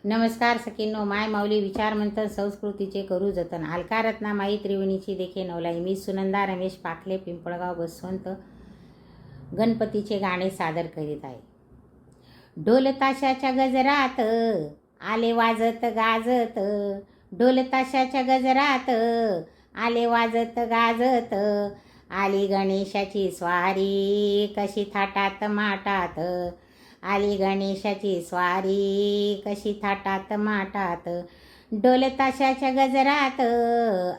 नमस्कार सखींनो, माय माऊली विचार मंथन संस्कृतीचे करू जतन. अलका रत्ना माई त्रिवेणीची देखे नवलाई. मी सुनंदा रमेश पाखले, पिंपळगाव, बसवंत गणपतीचे गाणे सादर करीत आहे. ढोल ताशाच्या गजरात आले वाजत गाजत, ढोल ताशाच्या गजरात आले वाजत गाजत, आली गणेशाची स्वारी कशी थाटात माटात, आली गणेशाची स्वारी कशी थाटात माटात, ढोल ताशाच्या गजरात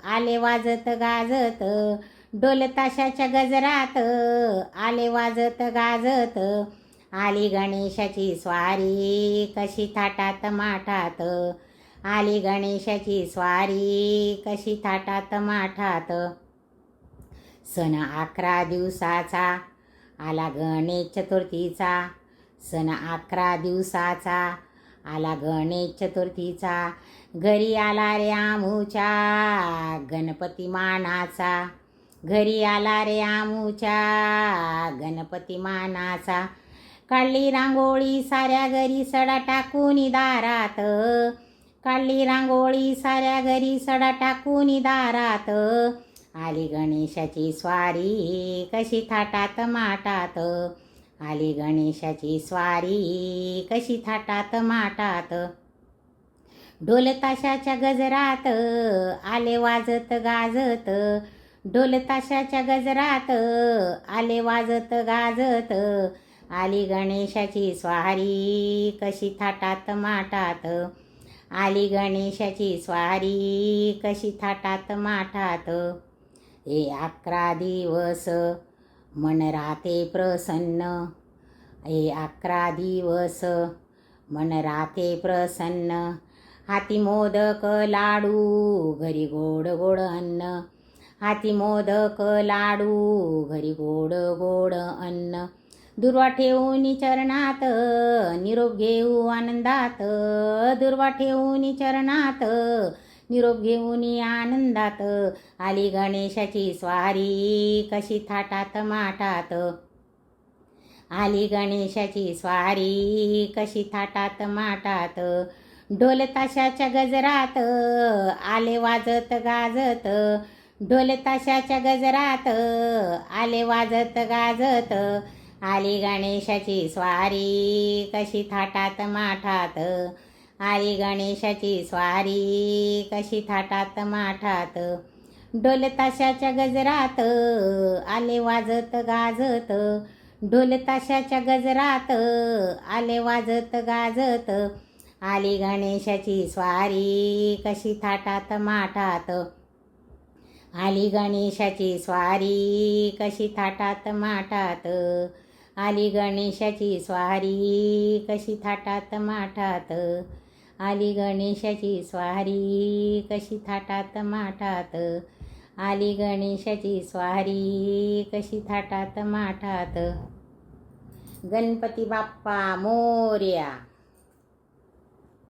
आले वाजत गाजत, ढोल ताशाच्या गजरात आले वाजत गाजत, आली गणेशाची स्वारी कशी थाटात माटात, आली गणेशाची स्वारी कशी थाटात माटात. सण 11 दिवसाचा आला गणेश चतुर्थीचा, सण 11 दिवसाचा आला गणेश चतुर्थीचा, घरी आला रे आमूच्या गणपती मानाचा, घरी आला रे आमूच्या गणपती मानाचा, काढली रांगोळी साऱ्या घरी सडा टाकून दारात, काढली रांगोळी साऱ्या घरी सडा टाकून दारात, आली गणेशाची स्वारी कशी थाटात माटात, आली गणेशाची स्वारी कशी थाटात माटात, ढोल ताशाच्या गजरात आले वाजत गाजत, ढोल ताशाच्या गजरात आले वाजत गाजत, आली गणेशाची स्वारी कशी थाटात माटात, आली गणेशाची स्वारी कशी थाटात माटात. हे 11 दिवस मन राहते प्रसन्न, हे 11 दिवस मन राहते प्रसन्न, हाती मोदक लाडू घरी गोड गोड अन्न, हाती मोदक लाडू घरी गोड गोड अन्न, दुर्वा ठेवून चरणात निरोप घेऊ आनंदात, दुर्वा ठेवून चरणात निरोप घेऊन आनंदात, आली गणेशाची स्वारी कशी थाटात माटात, आली गणेशाची स्वारी कशी थाटात माटात, ढोल ताशाच्या गजरात आले वाजत गाजत, ढोल ताशाच्या गजरात आले वाजत गाजत, आली गणेशाची स्वारी कशी थाटात माठात, आली गणेशाची स्वारी कशी थाटात माठात, ढोल ताशाच्या गजरात आले वाजत गाजत, ढोल ताशाच्या गजरात आले वाजत गाजत, आली गणेशाची स्वारी कशी थाटात माठात, आली गणेशाची स्वारी कशी थाटात माठात, आली गणेशाची स्वारी कशी थाटात माठात, आली गणेशाची स्वारी कशी थाटात माठात, आली गणेशाची स्वारी कशी थाटात माठात. गणपती बाप्पा मोरया.